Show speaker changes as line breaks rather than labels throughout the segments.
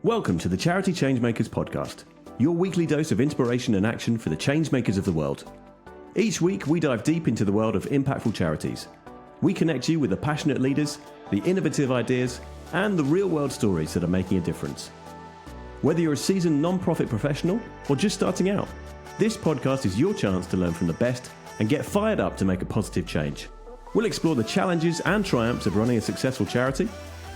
Welcome to the Charity Changemakers podcast, your weekly dose of inspiration and action for the changemakers of the world. Each week, we dive deep into the world of impactful charities. We connect you with the passionate leaders, the innovative ideas, and the real-world stories that are making a difference. Whether you're a seasoned non-profit professional or just starting out, this podcast is your chance to learn from the best and get fired up to make a positive change. We'll explore the challenges and triumphs of running a successful charity.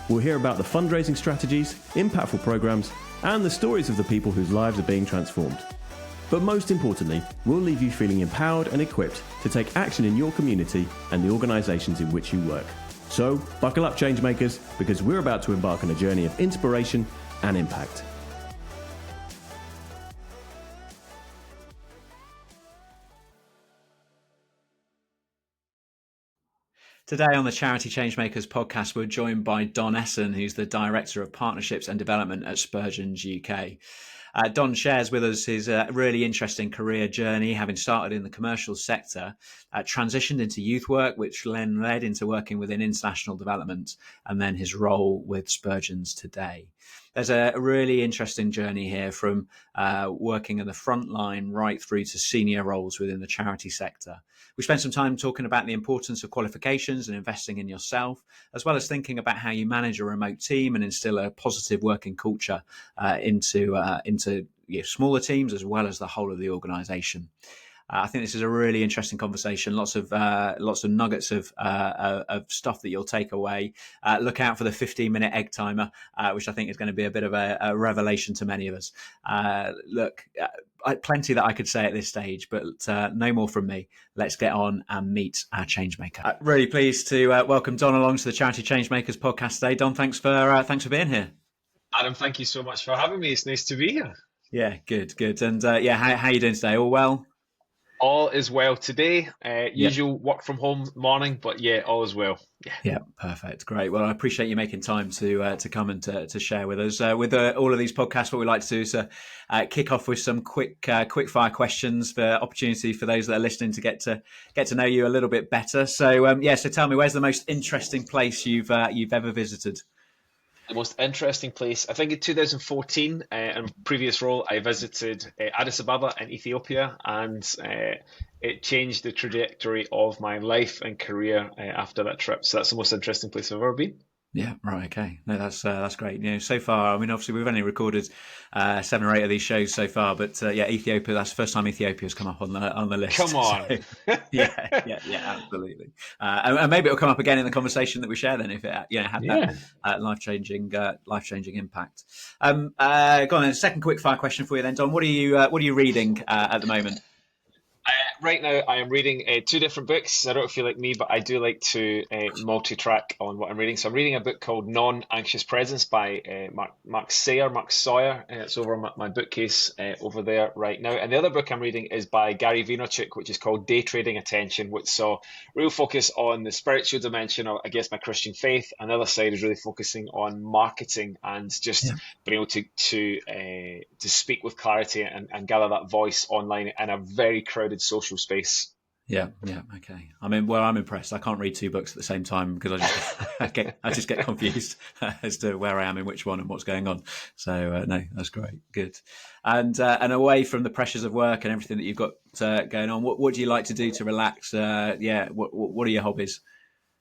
We'll hear about the fundraising strategies, impactful programs, and the stories of the people whose lives are being transformed. But most importantly, we'll leave you feeling empowered and equipped to take action in your community and the organisations in which you work. So, buckle up, changemakers, because we're about to embark on a journey of inspiration and impact.
Today on the Charity Changemakers podcast, we're joined by Don Esson, who's the Director of Partnerships and Development at Spurgeons UK. Don shares with us his really interesting career journey, having started in the commercial sector, transitioned into youth work, which then led into working within international development, and then his role with Spurgeons today. There's a really interesting journey here from working in the front line right through to senior roles within the charity sector. We spent some time talking about the importance of qualifications and investing in yourself, as well as thinking about how you manage a remote team and instill a positive working culture into smaller teams as well as the whole of the organisation. I think this is a really interesting conversation. Lots of nuggets of stuff that you'll take away. Look out for the 15-minute egg timer, which I think is going to be a bit of a revelation to many of us. Plenty that I could say at this stage, but no more from me. Let's get on and meet our changemaker. Really pleased to welcome Don along to the Charity Changemakers podcast today. Don, thanks for being here.
Adam, thank you so much for having me. It's nice to be here.
Yeah, good. And how are you doing today? All well?
All is well today. Usual work from home morning, but yeah, all is well.
Yeah, perfect. Great. Well, I appreciate you making time to come and to share with us. With all of these podcasts, what we like to do is kick off with some quick fire questions for opportunity for those that are listening to get to know you a little bit better. So so tell me, where's the most interesting place you've ever visited?
The most interesting place, I think in 2014, in a previous role, I visited Addis Ababa in Ethiopia, and it changed the trajectory of my life and career after that trip. So that's the most interesting place I've ever been.
Yeah, right. Okay. No, that's great. You know, so far, I mean, obviously we've only recorded 7 or 8 of these shows so far, but Ethiopia, that's the first time Ethiopia's come up on the list.
Come on.
So, yeah, absolutely. And maybe it'll come up again in the conversation that we share then if it had that life-changing impact. Go on then, second quick fire question for you then, Don. What are you reading at the moment?
Right now, I am reading 2 different books. I don't know if you like me, but I do like to multi-track on what I'm reading. So I'm reading a book called Non-Anxious Presence by Mark Sawyer. It's over on my bookcase over there right now. And the other book I'm reading is by Gary Vaynerchuk, which is called Day Trading Attention, which saw real focus on the spiritual dimension of, I guess, my Christian faith. And the other side is really focusing on marketing and just being able to speak with clarity and gather that voice online in a very crowded social space.
Yeah, okay. I mean, well, I'm impressed. I can't read 2 books at the same time because I just get confused as to where I am in which one and what's going on. So no, that's great, good. And away from the pressures of work and everything that you've got going on, what do you like to do to relax? What are your hobbies?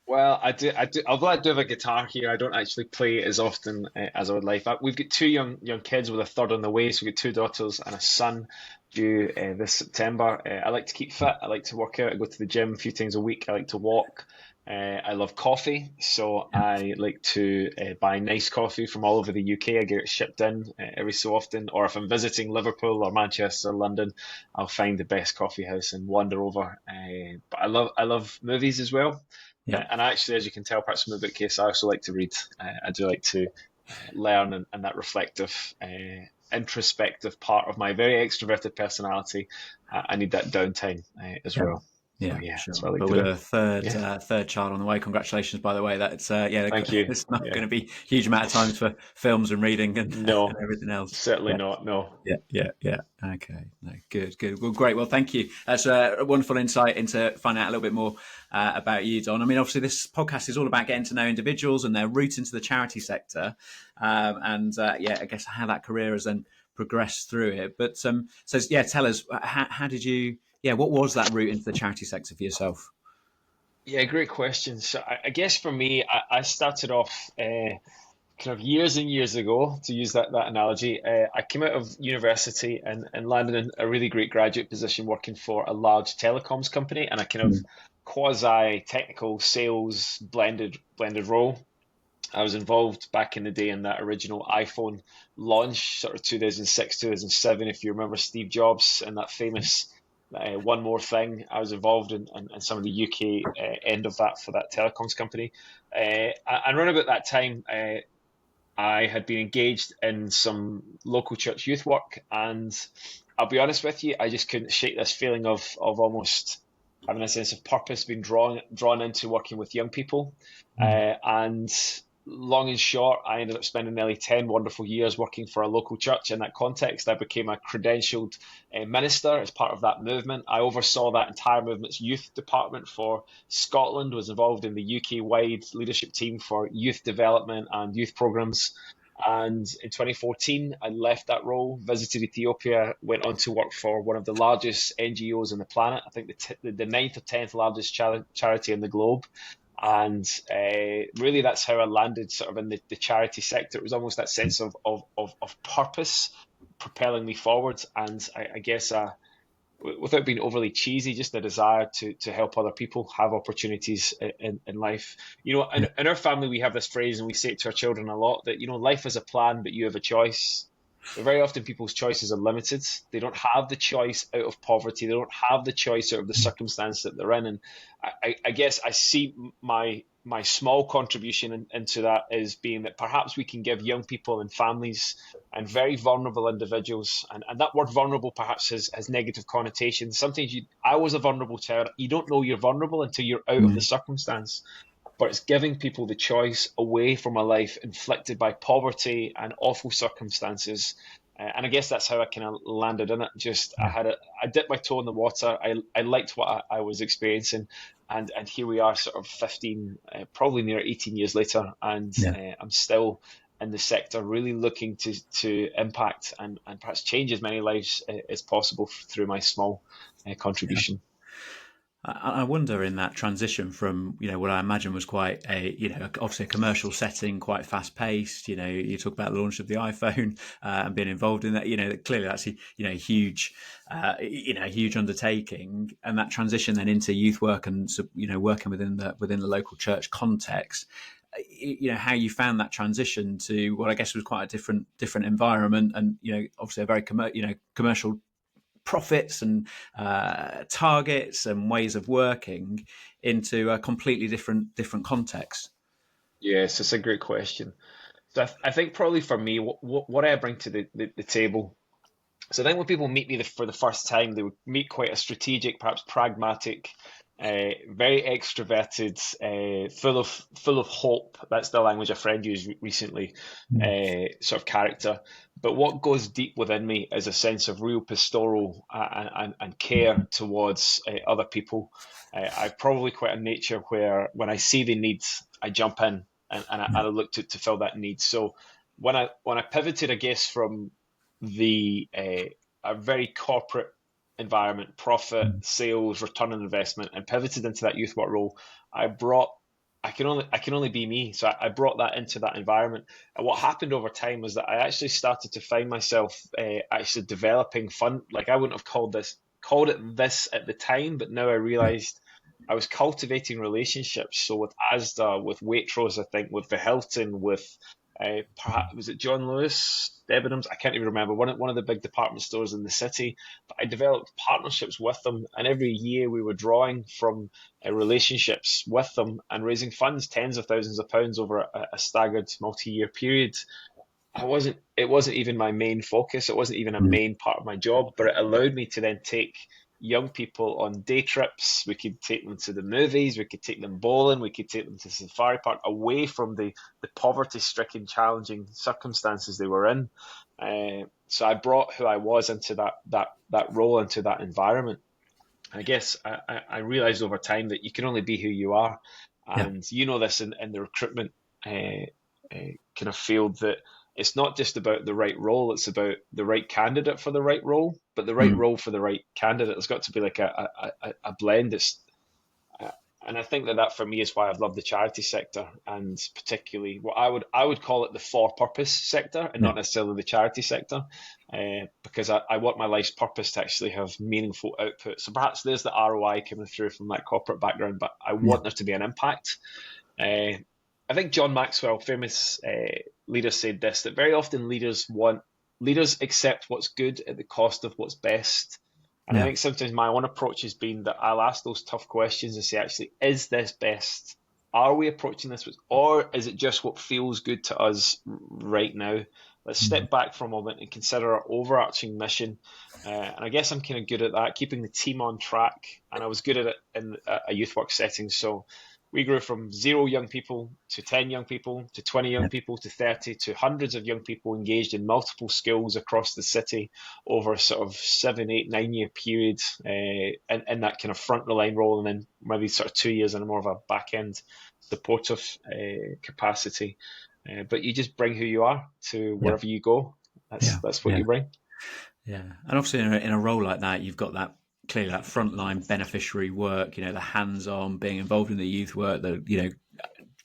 Well, I do. Although I do have a guitar here, I don't actually play as often as I would like. We've got 2 young kids with a third on the way. So we've got 2 daughters and a son due this September. I like to keep fit. I like to work out. I go to the gym a few times a week. I like to walk. I love coffee, so I like to buy nice coffee from all over the UK. I get it shipped in every so often. Or if I'm visiting Liverpool or Manchester, London, I'll find the best coffee house and wander over. But I love movies as well. Yeah. And actually, as you can tell, perhaps from the bookcase, I also like to read. I do like to learn, and that reflective, introspective part of my very extroverted personality, I need that downtime as well.
Yeah,
yeah,
sure.
that's what I like
But
to
with
do.
a third
Yeah,
third child on the way, congratulations, by the way. That's
thank you.
it's not
Yeah,
going to be a huge amount of times for films and reading and, and
no,
everything else.
certainly
Yeah,
not. No.
yeah. Okay, no, good. Well, great. Well, thank you. That's a wonderful insight into finding out a little bit more about you, Don. I mean, obviously, this podcast is all about getting to know individuals and their route into the charity sector, I guess how that career has then progressed through it. But so yeah, tell us how did you? Yeah, what was that route into the charity sector for yourself?
Yeah, great question. So I guess for me, I started off kind of years and years ago, to use that analogy. I came out of university and landed in a really great graduate position working for a large telecoms company, and a kind of quasi technical sales blended role. I was involved back in the day in that original iPhone launch, sort of 2006, 2007, if you remember Steve Jobs and that famous one more thing. I was involved in some of the UK end of that for that telecoms company. And around about that time, I had been engaged in some local church youth work, and I'll be honest with you, I just couldn't shake this feeling of almost having a sense of purpose, being drawn into working with young people. And long and short, I ended up spending nearly 10 wonderful years working for a local church. In that context, I became a credentialed minister as part of that movement. I oversaw that entire movement's youth department for Scotland, was involved in the UK-wide leadership team for youth development and youth programs. And in 2014, I left that role, visited Ethiopia, went on to work for one of the largest NGOs on the planet, I think the ninth or 10th largest charity in the globe. And really, that's how I landed sort of in the charity sector. It was almost that sense of purpose propelling me forward. And I guess without being overly cheesy, just the desire to help other people have opportunities in life. In our family, we have this phrase, and we say it to our children a lot, that, life is a plan, but you have a choice. But very often people's choices are limited. They don't have the choice out of poverty. They don't have the choice out of the circumstance that they're in. And I guess I see my small contribution into that is being that perhaps we can give young people and families and very vulnerable individuals, and that word vulnerable perhaps has negative connotations. Sometimes I was a vulnerable child. You don't know you're vulnerable until you're out of the circumstance. But it's giving people the choice away from a life inflicted by poverty and awful circumstances. And I guess that's how I kind of landed in it. I dipped my toe in the water. I liked what I was experiencing. And here we are sort of 15, probably near 18 years later. And I'm still in the sector, really looking to impact and perhaps change as many lives as possible through my small contribution.
I wonder in that transition from, what I imagine was quite obviously a commercial setting, quite fast paced. You talk about the launch of the iPhone and being involved in that. Clearly that's a huge undertaking, and that transition then into youth work and working within the local church context. How you found that transition to what I guess was quite a different environment, and obviously a very commercial profits and targets and ways of working into a completely different context.
Yes, it's a great question. So I think probably for me, what I bring to the table. So I think when people meet me for the first time, they would meet quite a strategic, perhaps pragmatic, very extroverted, full of hope. That's the language a friend used recently. Sort of character. But what goes deep within me is a sense of real pastoral and care towards other people. I'm probably quite a nature where when I see the needs, I jump in and I look to fill that need. So when I pivoted, I guess, from a very corporate environment, profit, sales, return on investment, and pivoted into that youth work role, I can only be me. So I brought that into that environment. And what happened over time was that I actually started to find myself actually developing fun. Like, I wouldn't have called it this at the time, but now I realized I was cultivating relationships. So with Asda, with Waitrose, I think, with the Hilton, with perhaps was it John Lewis, Debenhams? I can't even remember. One of the big department stores in the city. But I developed partnerships with them, and every year we were drawing from relationships with them and raising funds, tens of thousands of pounds over a staggered multi-year period. It wasn't even my main focus. It wasn't even a main part of my job, but it allowed me to then take young people on day trips. We could take them to the movies. We could take them bowling. We could take them to safari park, away from the poverty-stricken, challenging circumstances they were in. So I brought who I was into that role, into that environment. I guess I realized over time that you can only be who you are. And you know this in the recruitment kind of field, that it's not just about the right role, it's about the right candidate for the right role. But the right role for the right candidate has got to be like a blend. And I think that for me is why I've loved the charity sector, and particularly what I would call it the for-purpose sector, and not necessarily the charity sector, because I want my life's purpose to actually have meaningful output. So perhaps there's the ROI coming through from that corporate background, but I want there to be an impact. I think John Maxwell, famous leader, said this, that very often leaders accept what's good at the cost of what's best. And I think sometimes my own approach has been that I'll ask those tough questions and say, actually, is this best? Are we approaching this or is it just what feels good to us right now? Let's step back for a moment and consider our overarching mission. And I guess I'm kind of good at that, keeping the team on track. And I was good at it in a youth work setting. So we grew from 0 young people to 10 young people to 20 young people to 30 to hundreds of young people engaged in multiple skills across the city over a sort of 7, 8, 9 year period, in that kind of front of the line role, and then maybe sort of 2 years in a more of a back end supportive capacity. But you just bring who you are to wherever you go. That's what you bring.
Yeah, and obviously in a role like that, you've got that clearly that frontline beneficiary work, the hands-on, being involved in the youth work, the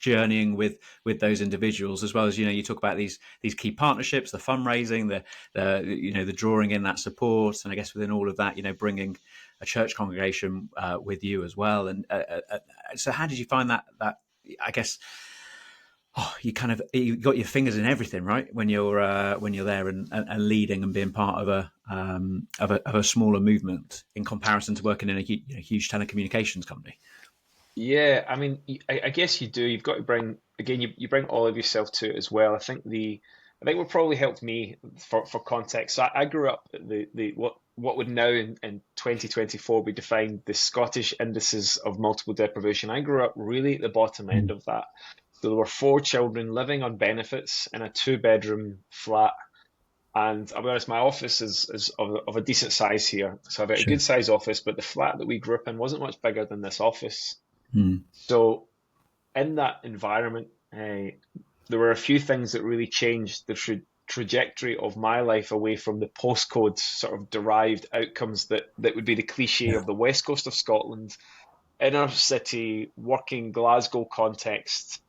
journeying with those individuals, as well as you talk about these key partnerships, the fundraising, the drawing in that support, and I guess within all of that, bringing a church congregation with you as well. And so, how did you find that? I guess. You got your fingers in everything, right? When you're there and leading and being part of a smaller movement in comparison to working in a huge telecommunications company.
Yeah, I mean, I guess you do. You've got to bring, again, you bring all of yourself to it as well. I think what probably helped me for context. So I grew up at what would now in 2024 be defined the Scottish indices of multiple deprivation. I grew up really at the bottom end of that. So there were 4 children living on benefits in a 2-bedroom flat. And I'll be honest, my office is of a decent size here. So I've got a good size office, but the flat that we grew up in wasn't much bigger than this office. So in that environment, there were a few things that really changed the trajectory of my life away from the postcode sort of derived outcomes that would be the cliche of the west coast of Scotland, inner city, working Glasgow context.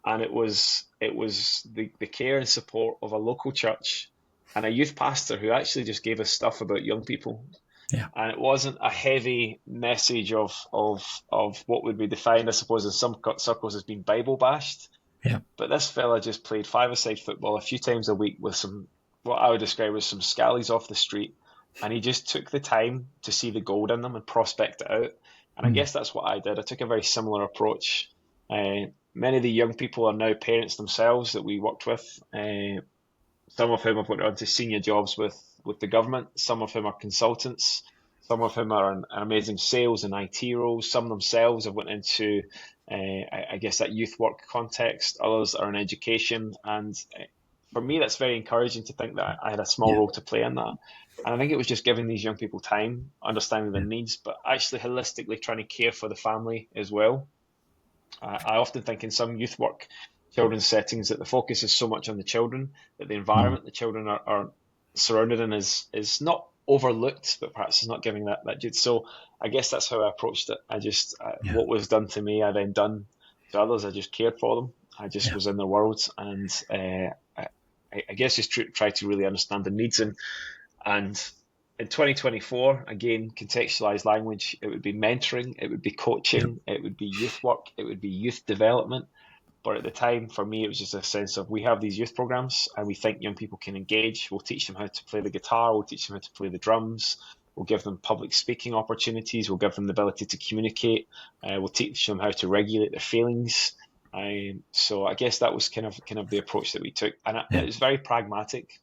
And it was the care and support of a local church and a youth pastor who actually just gave us stuff about young people. Yeah. And it wasn't a heavy message of what would be defined, I suppose, in some circles as being Bible bashed. Yeah. But this fella just played 5-a-side football a few times a week with some, what I would describe as some scallies off the street. And he just took the time to see the gold in them and prospect it out. And I guess that's what I did. I took a very similar approach. Many of the young people are now parents themselves that we worked with. Some of whom have went on to senior jobs with the government. Some of whom are consultants. Some of whom are in amazing sales and IT roles. Some themselves have went into, I guess, that youth work context. Others are in education. And for me, that's very encouraging to think that I had a small role to play in that. And I think it was just giving these young people time, understanding their needs, but actually holistically trying to care for the family as well. I often think in some youth work, children's settings, that the focus is so much on the children that the environment the children are surrounded in is not overlooked, but perhaps is not giving that due. So I guess that's how I approached it. I just, what was done to me, I then done to others. I just cared for them. I just was in their worlds, and I guess just try to really understand the needs. And in 2024, again, contextualized language, it would be mentoring, it would be coaching, it would be youth work, it would be youth development. But at the time, for me, it was just a sense of, we have these youth programs and we think young people can engage. We'll teach them how to play the guitar, we'll teach them how to play the drums, we'll give them public speaking opportunities, we'll give them the ability to communicate, we'll teach them how to regulate their feelings. So I guess that was kind of the approach that we took. And it was very pragmatic,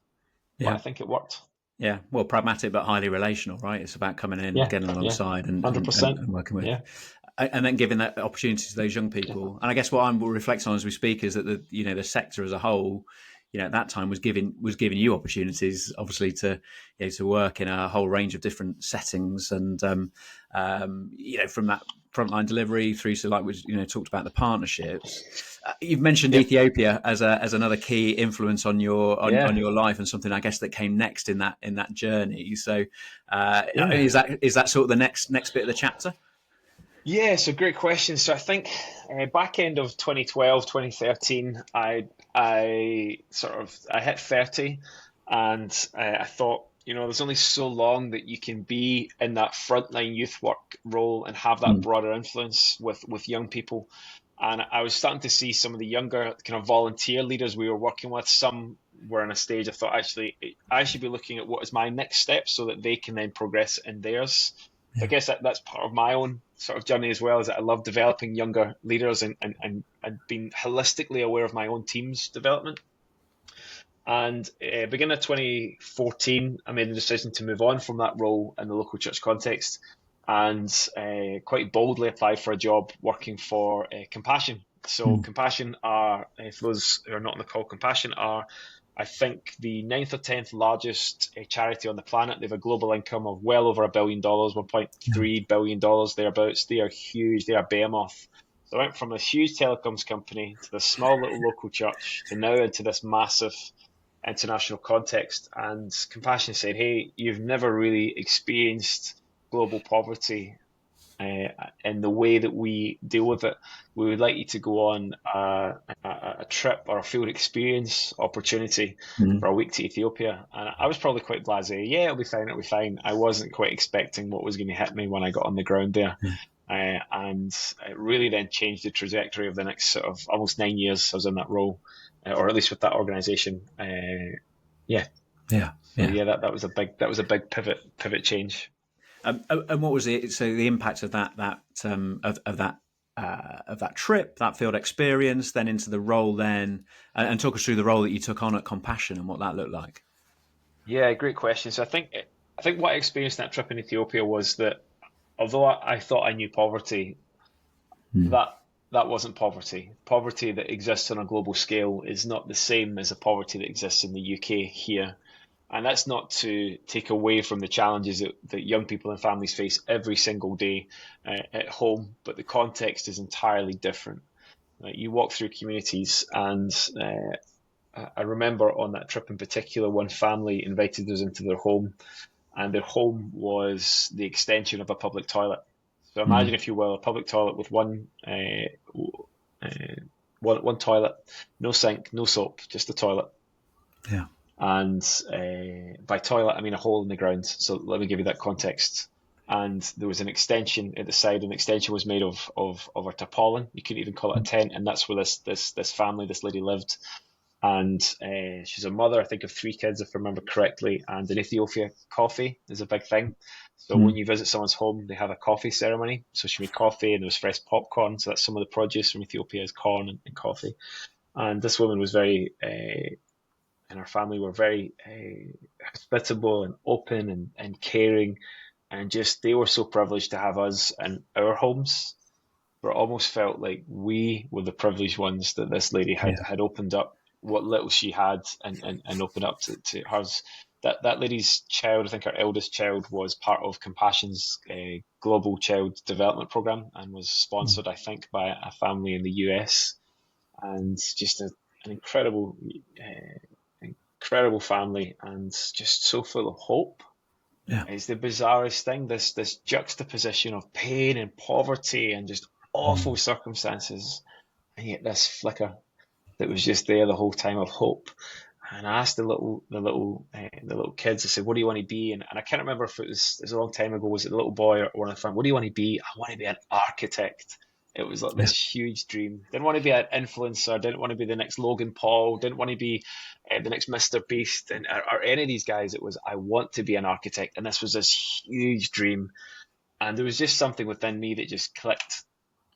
but I think it worked.
Yeah, well, pragmatic but highly relational, right? It's about coming in,
Yeah,
getting
yeah,
alongside, and
100%.
working with,
Yeah,
and then giving that opportunity to those young people. And I guess what I'm reflecting on as we speak is that the sector as a whole, at that time was giving you opportunities, obviously, to to work in a whole range of different settings, and from that frontline delivery through to, like we talked about, the partnerships. You've mentioned
yeah,
Ethiopia as another key influence on your
yeah,
on your life, and something I guess that came next in that journey. So,
yeah.
is that sort of the next bit of the chapter?
Yeah, so great question. So I think back end of 2012, 2013, I hit 30, and I thought, there's only so long that you can be in that frontline youth work role and have that
Mm.
broader influence with young people. And I was starting to see some of the younger kind of volunteer leaders we were working with. Some were in a stage I thought, actually, I should be looking at what is my next step so that they can then progress in theirs. So I
Yeah.
guess that's part of my own sort of journey as well, is that I love developing younger leaders and being holistically aware of my own team's development. And beginning of 2014, I made the decision to move on from that role in the local church context, and quite boldly applied for a job working for Compassion. So
Mm.
Compassion are, for those who are not on the call, Compassion are, I think, the ninth or 10th largest charity on the planet. They have a global income of well over $1 billion, $1.3 billion thereabouts. They are huge. They are behemoth. So I went from this huge telecoms company to this small little local church to now into this massive international context. And Compassion said, hey, you've never really experienced global poverty in the way that we deal with it. We would like you to go on a trip or a field experience opportunity
Mm.
for a week to Ethiopia. And I was probably quite blasé. Yeah, it'll be fine, it'll be fine. I wasn't quite expecting what was going to hit me when I got on the ground there. And it really then changed the trajectory of the next sort of almost 9 years I was in that role, or at least with that organisation. Yeah.
Yeah.
So
Yeah.
yeah, that was a big pivot change.
And what was the impact of that of that trip, that field experience, then into the role, then, and talk us through the role that you took on at Compassion and what that looked like.
Yeah, great question. So I think what I experienced in that trip in Ethiopia was that although I thought I knew poverty,
Mm.
that that wasn't poverty. Poverty that exists on a global scale is not the same as the poverty that exists in the UK here. And that's not to take away from the challenges that young people and families face every single day at home, but the context is entirely different. You walk through communities, and I remember on that trip in particular, one family invited us into their home, and their home was the extension of a public toilet. So imagine,
Mm.
if you will, a public toilet with uh, one toilet, no sink, no soap, just a toilet.
Yeah.
And by toilet, I mean a hole in the ground. So let me give you that context. And there was an extension at the side. An extension was made of a tarpaulin. You couldn't even call it a tent. And that's where this family, this lady lived. And she's a mother, I think, of 3 kids, if I remember correctly. And in Ethiopia, coffee is a big thing. So when
Mm.
you visit someone's home, they have a coffee ceremony. So she made coffee, and there was fresh popcorn. So that's some of the produce from Ethiopia, is corn and coffee. And this woman was very and our family were very hospitable and open and caring, and just they were so privileged to have us in our homes. But it almost felt like we were the privileged ones, that this lady had
Yeah.
had opened up what little she had, and opened up to hers. That lady's child, I think her eldest child, was part of Compassion's global child development program, and was
Mm.
sponsored, I think, by a family in the US. And just an incredible family, and just so full of hope.
Yeah.
It's the bizarrest thing, this juxtaposition of pain and poverty and just awful
Mm.
circumstances, and yet this flicker that was just there the whole time of hope. And I asked the little kids, I said, what do you want to be? And I can't remember if it was a long time ago, was it the little boy or one of the family, what do you want to be? I want to be an architect. It was like
Yeah.
this huge dream. Didn't want to be an influencer, didn't want to be the next Logan Paul, didn't want to be the next Mr. Beast, or any of these guys. It was, I want to be an architect. And this was this huge dream. And there was just something within me that just clicked.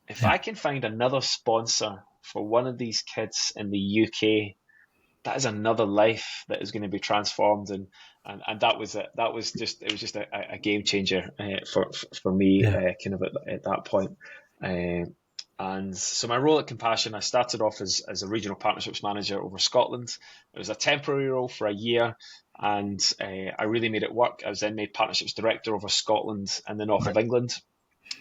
If
Yeah.
I can find another sponsor for one of these kids in the UK that is another life that is going to be transformed, and that was it. That was just it was just a game changer for me,
Yeah.
kind of at that point. And so my role at Compassion, I started off as a regional partnerships manager over Scotland. It was a temporary role for a year, and I really made it work. I was then made partnerships director over Scotland and the north of England.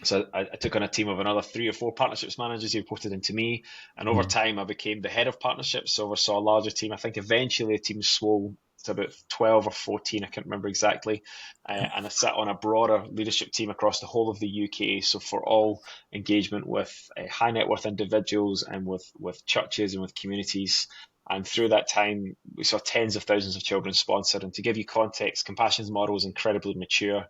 So I took on a team of another 3 or 4 partnerships managers who reported into me. And over time, I became the head of partnerships, so oversaw a larger team. I think eventually the team swole to about 12 or 14, I can't remember exactly. And I sat on a broader leadership team across the whole of the UK. So for all engagement with high net worth individuals and with churches and with communities. And through that time, we saw tens of thousands of children sponsored. And to give you context, Compassion's model is incredibly mature.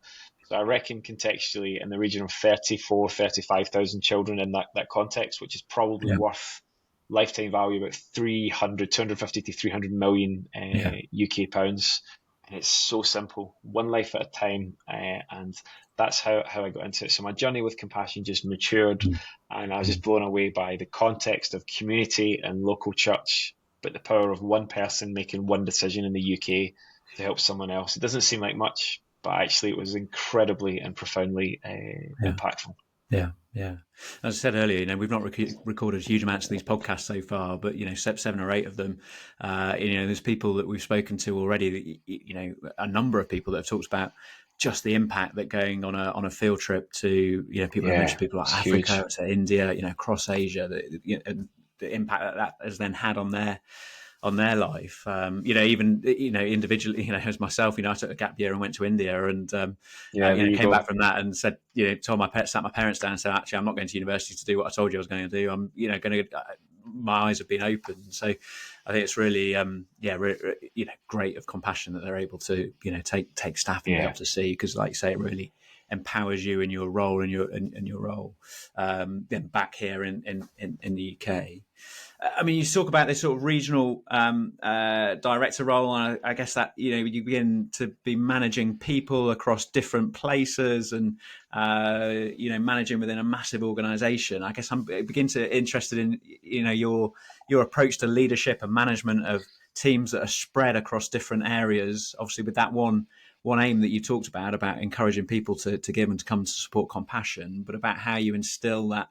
So I reckon contextually in the region of 34, 35,000 children in that context, which is probably worth lifetime value about 250 to 300 million UK pounds. And it's so simple, one life at a time. And that's how I got into it. So my journey with Compassion just matured, and I was just blown away by the context of community and local church, but the power of one person making one decision in the UK to help someone else. It doesn't seem like much, but actually it was incredibly and profoundly impactful.
Yeah. As I said earlier, we've not recorded huge amounts of these podcasts so far, but 7 or 8 of them, there's people that we've spoken to already. A number of people that have talked about just the impact that going on a field trip to people have mentioned people like Africa, to India, across Asia, the impact that has then had on their life. Even individually, as myself, I took a gap year and went to India, and came back from that and said, sat my parents down and said, actually, I'm not going to university to do what I told you I was going to do. I'm, my eyes have been opened. So I think it's really, great of Compassion that they're able to, take staff and be able to see, because, like you say, it really empowers you in your role then back here in the UK. I mean, you talk about this sort of regional director role, and I guess that you begin to be managing people across different places, and managing within a massive organisation. I guess I'm interested in your approach to leadership and management of teams that are spread across different areas. Obviously, with that one aim that you talked about encouraging people to give and to come to support Compassion, but about how you instill that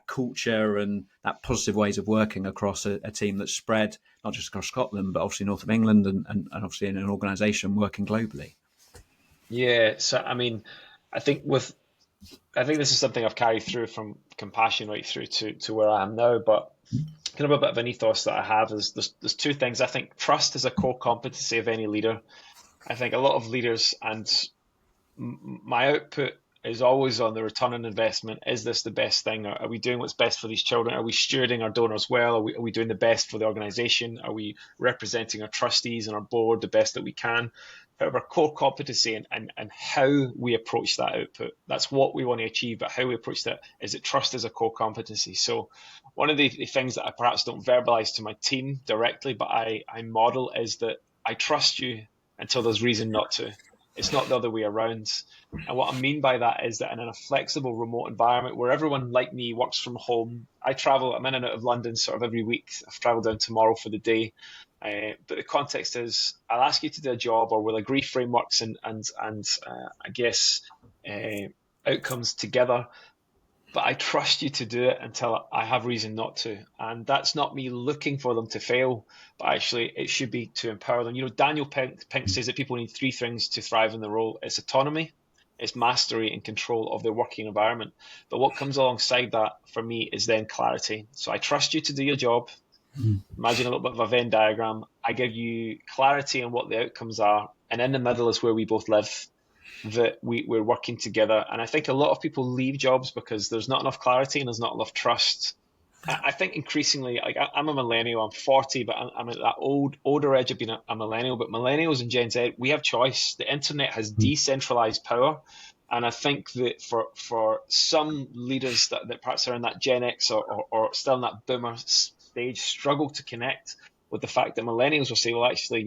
culture and that positive ways of working across a team that's spread not just across Scotland, but obviously north of England, and obviously in an organisation working globally. Yeah,
so I mean, I think this is something I've carried through from Compassion right through to where I am now. But kind of a bit of an ethos that I have is there's 2 things. I think trust is a core competency of any leader. I think a lot of leaders, and my output is always on the return on investment. Is this the best thing? Are we doing what's best for these children? Are we stewarding our donors well? Are we doing the best for the organisation? Are we representing our trustees and our board the best that we can? However, core competency and how we approach that output, that's what we want to achieve, but how we approach that is that trust is a core competency. So one of the things that I perhaps don't verbalise to my team directly, but I model, is that I trust you until there's reason not to. It's not the other way around. And what I mean by that is that in a flexible remote environment where everyone like me works from home, I'm in and out of London sort of every week. I've travelled down tomorrow for the day. But the context is, I'll ask you to do a job, or we'll agree frameworks and I guess outcomes together. But I trust you to do it until I have reason not to. And that's not me looking for them to fail, but actually it should be to empower them. Daniel Pink says that people need 3 things to thrive in the role. It's autonomy, it's mastery and control of their working environment. But what comes alongside that for me is then clarity. So I trust you to do your job. Imagine a little bit of a Venn diagram. I give you clarity on what the outcomes are. And in the middle is where we both live, that we're working together. And I think a lot of people leave jobs because there's not enough clarity and there's not enough trust. I think increasingly, like I'm a millennial, I'm 40, but I'm at that older edge of being a millennial. But millennials and Gen Z, we have choice. The internet has decentralized power. And I think that for some leaders that perhaps are in that Gen X or still in that boomer stage, struggle to connect with the fact that millennials will say, well, actually,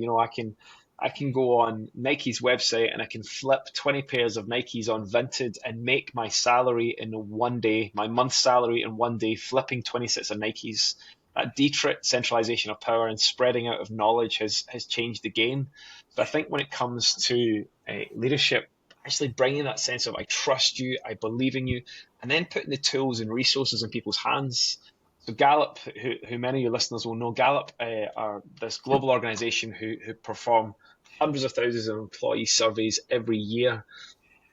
I can go on Nike's website and I can flip 20 pairs of Nikes on Vinted and make my salary in one day, my month's salary in one day, flipping 20 sets of Nikes. that decentralization of power and spreading out of knowledge has changed the game. So I think when it comes to leadership, actually bringing that sense of I trust you, I believe in you, and then putting the tools and resources in people's hands. So Gallup, who many of your listeners will know, Gallup are this global organization who perform hundreds of thousands of employee surveys every year.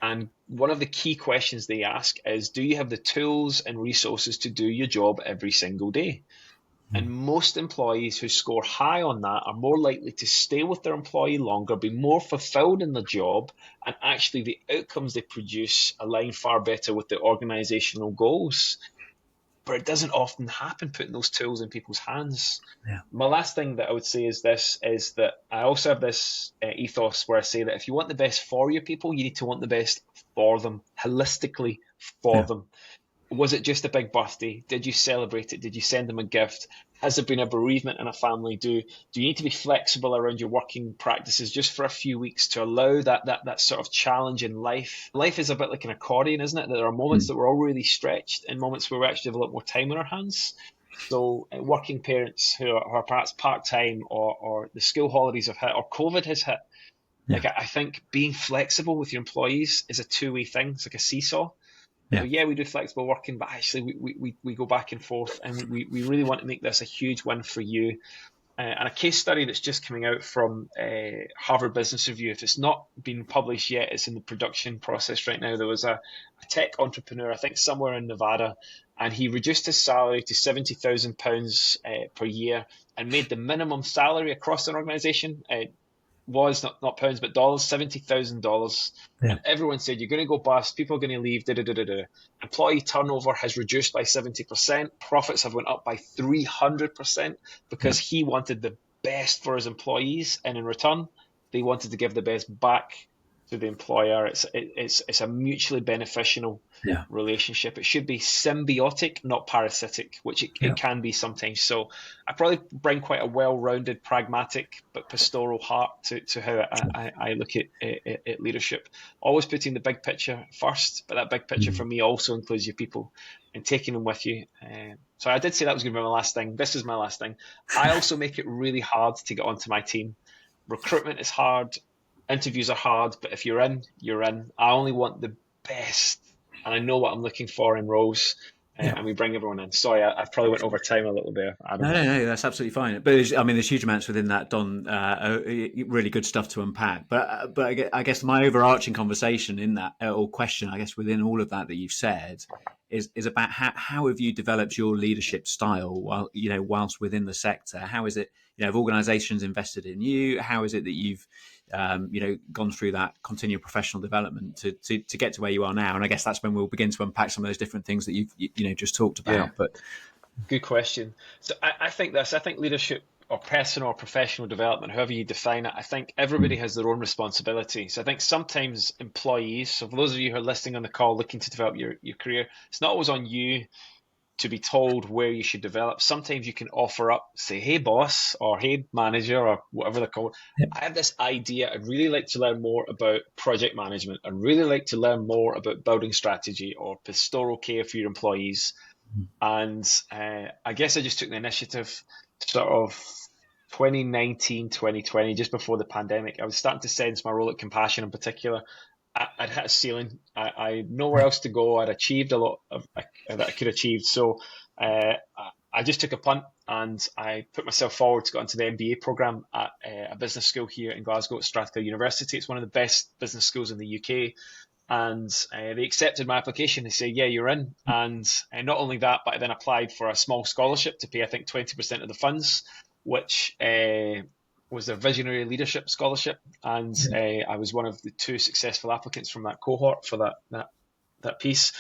And one of the key questions they ask is, do you have the tools and resources to do your job every single day? And most employees who score high on that are more likely to stay with their employee longer, be more fulfilled in their job, and actually the outcomes they produce align far better with the organizational goals. But it doesn't often happen, putting those tools in people's hands.
Yeah.
My last thing that I would say is that I also have this ethos where I say that if you want the best for your people, you need to want the best for them, holistically for them. Was it just a big birthday? Did you celebrate it? Did you send them a gift? Has there been a bereavement in a family? Do you need to be flexible around your working practices just for a few weeks to allow that sort of challenge in life? Life is a bit like an accordion, isn't it? There are moments that we're all really stretched and moments where we actually have a lot more time on our hands. So working parents who are perhaps part-time or the school holidays have hit or COVID has hit, like I think being flexible with your employees is a two-way thing. It's like a seesaw. So we do flexible working, but actually we go back and forth, and we really want to make this a huge win for you. And a case study that's just coming out from Harvard Business Review, if it's not been published yet, it's in the production process right now. There was a tech entrepreneur, I think somewhere in Nevada, and he reduced his salary to £70,000 per year and made the minimum salary across an organization was not pounds but dollars, $70,000. And everyone said, you're going to go bust, people are going to leave, Employee turnover has reduced by 70%, profits have went up by 300% because he wanted the best for his employees, and in return they wanted to give the best back to the employer. It's a mutually beneficial relationship. It should be symbiotic, not parasitic, which it can be sometimes. So I probably bring quite a well-rounded, pragmatic but pastoral heart to how I look at leadership. Always putting the big picture first, but that big picture for me also includes your people and taking them with you. So I did say that was going to be my last thing. This is my last thing. I also make it really hard to get onto my team. Recruitment is hard. Interviews are hard, but if you're in, you're in. I only want the best, and I know what I'm looking for in roles, and we bring everyone in. Sorry, I probably went over time a little bit.
No, that's absolutely fine. But there's huge amounts within that, Don. Really good stuff to unpack. But I guess my overarching conversation in that, or question, I guess, within all of that you've said, is about how have you developed your leadership style whilst within the sector? How is it, have organisations invested in you? How is it that you've gone through that continual professional development to get to where you are now? And I guess that's when we'll begin to unpack some of those different things that you've just talked about.
Yeah.
But
good question. So I think leadership or personal or professional development, however you define it, I think everybody has their own responsibility. So I think sometimes employees, so for those of you who are listening on the call looking to develop your career, it's not always on you to be told where you should develop. Sometimes you can offer up, say, hey boss, or hey manager, or whatever they're called. I have this idea. I'd really like to learn more about project management. I'd really like to learn more about building strategy or pastoral care for your employees. And I guess I just took the initiative sort of 2019, 2020, just before the pandemic. I was starting to sense my role at Compassion in particular. I'd hit a ceiling. I had nowhere else to go. I'd achieved a lot that I could achieve. So I just took a punt and I put myself forward to go into the MBA program at a business school here in Glasgow at Strathclyde University. It's one of the best business schools in the UK. And they accepted my application. They say, yeah, you're in. And not only that, but I then applied for a small scholarship to pay, I think, 20% of the funds, which was their Visionary Leadership Scholarship. And I was one of the 2 successful applicants from that cohort for that piece.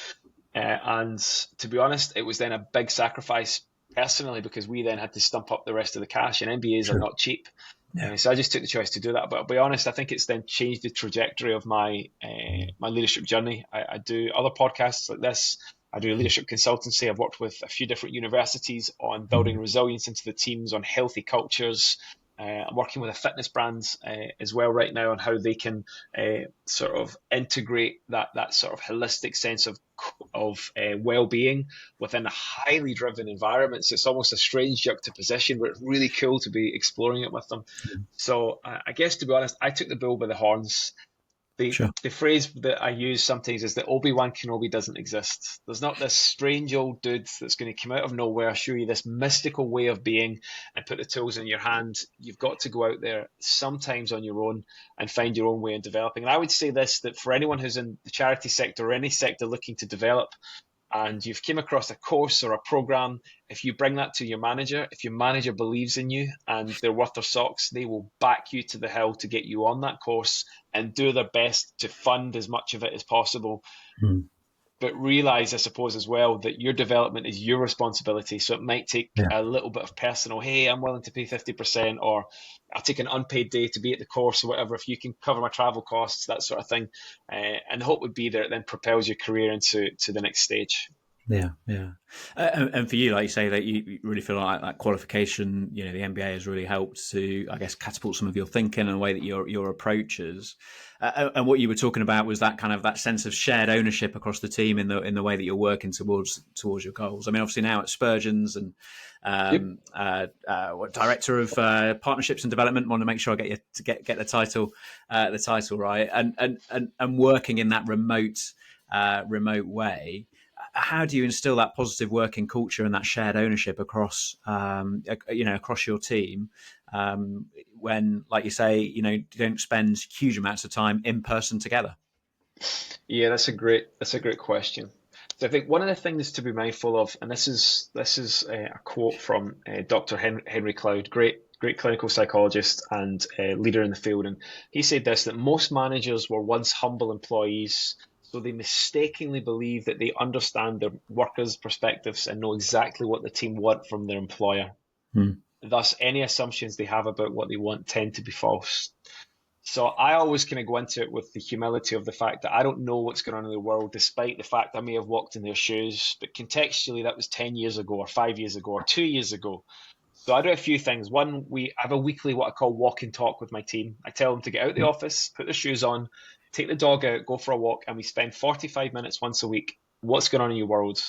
And to be honest, it was then a big sacrifice personally, because we then had to stump up the rest of the cash, and MBAs are not cheap. So I just took the choice to do that. But I'll be honest, I think it's then changed the trajectory of my leadership journey. I do other podcasts like this. I do leadership consultancy. I've worked with a few different universities on building resilience into the teams, on healthy cultures. I'm working with a fitness brand as well right now on how they can sort of integrate that sort of holistic sense of well-being within a highly driven environment. So it's almost a strange juxtaposition, but it's really cool to be exploring it with them. So I guess, to be honest, I took the bull by the horns.
Sure.
The phrase that I use sometimes is that Obi-Wan Kenobi doesn't exist. There's not this strange old dude that's going to come out of nowhere, show you this mystical way of being and put the tools in your hand. You've got to go out there sometimes on your own and find your own way in developing. And I would say this, that for anyone who's in the charity sector or any sector looking to develop, and you've came across a course or a program, if you bring that to your manager, if your manager believes in you and they're worth their socks, they will back you to the hill to get you on that course and do their best to fund as much of it as possible. But realize, I suppose, as well, that your development is your responsibility. So it might take a little bit of personal, hey, I'm willing to pay 50%, or I'll take an unpaid day to be at the course or whatever, if you can cover my travel costs, that sort of thing. And the hope would be that it then propels your career into the next stage.
Yeah. And for you, like you say, that you really feel like that qualification, the MBA has really helped to, I guess, catapult some of your thinking and the way that your approach is. And what you were talking about was that kind of that sense of shared ownership across the team in the way that you're working towards your goals. I mean, obviously now at Spurgeons and director of partnerships and development. Want to make sure I get you to get the title right, and working in that remote way. How do you instill that positive working culture and that shared ownership across your team when, like you say, you don't spend huge amounts of time in person together?
Yeah, that's a great question. So I think one of the things to be mindful of, and this is a quote from Dr. Henry Cloud, great clinical psychologist and leader in the field, and he said this, that most managers were once humble employees. So they mistakenly believe that they understand their workers' perspectives and know exactly what the team want from their employer. Thus, any assumptions they have about what they want tend to be false. So I always kind of go into it with the humility of the fact that I don't know what's going on in the world, despite the fact I may have walked in their shoes. But contextually, that was 10 years ago or 5 years ago or 2 years ago. So I do a few things. One, I have a weekly what I call walk and talk with my team. I tell them to get out the office, put their shoes on, take the dog out, go for a walk, and we spend 45 minutes once a week. What's going on in your world?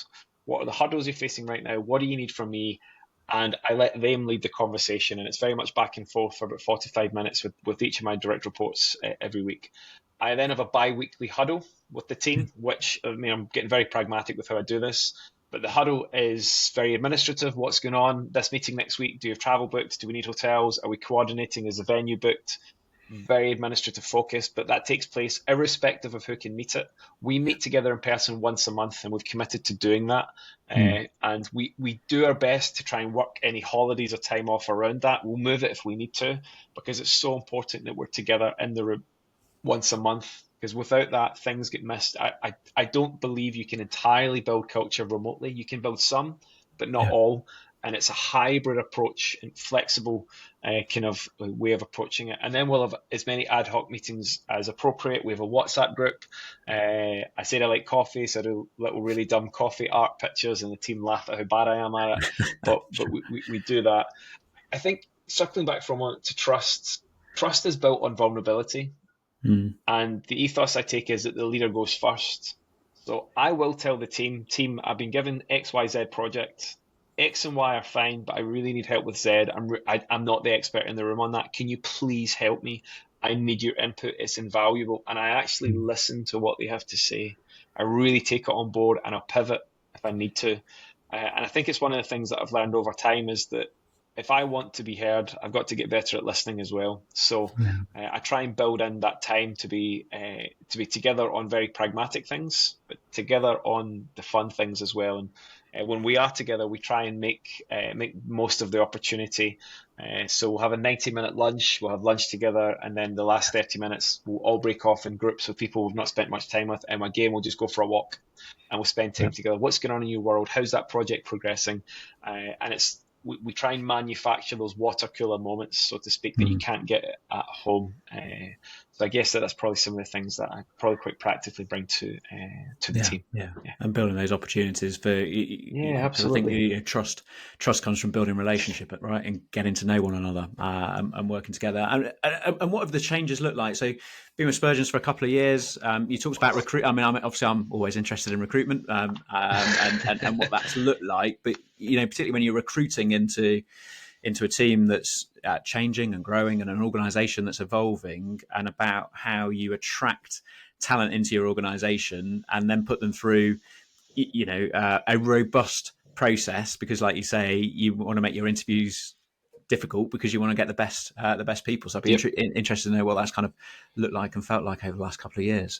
What are the hurdles you're facing right now? What do you need from me? And I let them lead the conversation, and it's very much back and forth for about 45 minutes with each of my direct reports every week. I then have a bi-weekly huddle with the team, which, I mean, I'm getting very pragmatic with how I do this, but the huddle is very administrative. What's going on? This meeting next week, do you have travel booked? Do we need hotels? Are we coordinating? Is the venue booked? Very administrative focus, but that takes place irrespective of who can meet it. We meet together in person once a month, and we've committed to doing that. And we do our best to try and work any holidays or time off around that. We'll move it if we need to, because it's so important that we're together in the room once a month, because without that, things get missed. I don't believe you can entirely build culture remotely. You can build some, but not all. And it's a hybrid approach and flexible kind of way of approaching it. And then we'll have as many ad hoc meetings as appropriate. We have a WhatsApp group. I said I like coffee, so I do little really dumb coffee art pictures, and the team laugh at how bad I am at it. But we do that. I think, circling back for a moment to trust is built on vulnerability. And the ethos I take is that the leader goes first. So I will tell the team, I've been given XYZ project. X and Y are fine, but I really need help with Z. I'm not the expert in the room on that. Can you please help me? I need your input. It's invaluable. And I actually listen to what they have to say. I really take it on board, and I'll pivot if I need to. And I think it's one of the things that I've learned over time is that if I want to be heard, I've got to get better at listening as well. So I try and build in that time to be together on very pragmatic things, but together on the fun things as well. And when we are together, we try and make most of the opportunity. So we'll have a 90-minute lunch. We'll have lunch together, and then the last 30 minutes, we'll all break off in groups with people we've not spent much time with. And again, we'll just go for a walk, and we'll spend time together. What's going on in your world? How's that project progressing? And we try and manufacture those water cooler moments, so to speak, that you can't get at home. So I guess that's probably some of the things that I probably quite practically bring to the team.
Yeah, and building those opportunities for because I think trust comes from building relationship, right, and getting to know one another and working together. And what have the changes looked like? So, being with Spurgeons for a couple of years, you talked about recruit. I mean, I'm always interested in recruitment and what that's looked like. But particularly when you're recruiting into a team that's changing and growing and an organisation that's evolving, and about how you attract talent into your organisation and then put them through, a robust process. Because, like you say, you want to make your interviews difficult because you want to get the best people. So I'd be interested to know what that's kind of looked like and felt like over the last couple of years.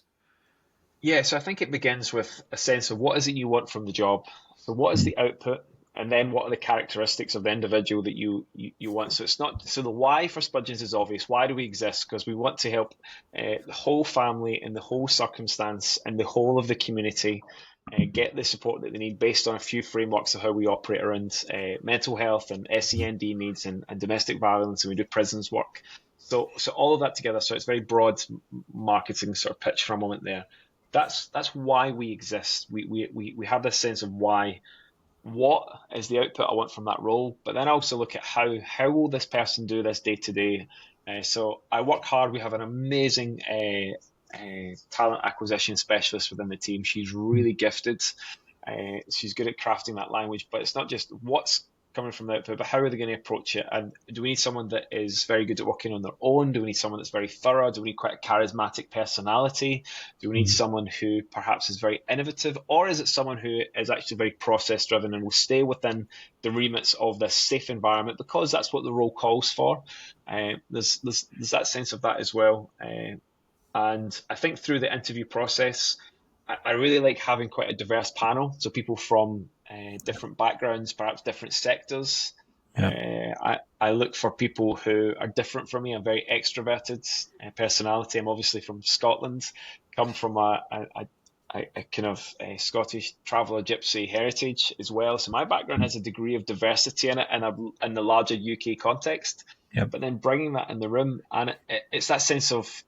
Yeah, so I think it begins with a sense of what is it you want from the job. So what is the output? And then what are the characteristics of the individual that you want? So the why for Spurgeons is obvious. Why do we exist? Because we want to help the whole family and the whole circumstance and the whole of the community get the support that they need based on a few frameworks of how we operate around mental health and SEND needs and domestic violence, and we do prisons work. So all of that together. So it's very broad marketing sort of pitch for a moment there. That's why we exist. We have this sense of why. What is the output I want from that role? But then I also look at how will this person do this day to day. So I work hard. We have an amazing talent acquisition specialist within the team. She's really gifted. She's good at crafting that language. But it's not just what's coming from the output, but how are they going to approach it? And do we need someone that is very good at working on their own? Do we need someone that's very thorough? Do we need quite a charismatic personality? Do we need someone who perhaps is very innovative? Or is it someone who is actually very process driven and will stay within the remits of this safe environment because that's what the role calls for? There's that sense of that as well. And I think through the interview process, I really like having quite a diverse panel. So people from different backgrounds, perhaps different sectors. I look for people who are different from me. I'm very extroverted personality. I'm obviously from Scotland, come from a kind of Scottish traveller gypsy heritage as well. So my background has a degree of diversity in it in the larger UK context. But then bringing that in the room, and it's that sense of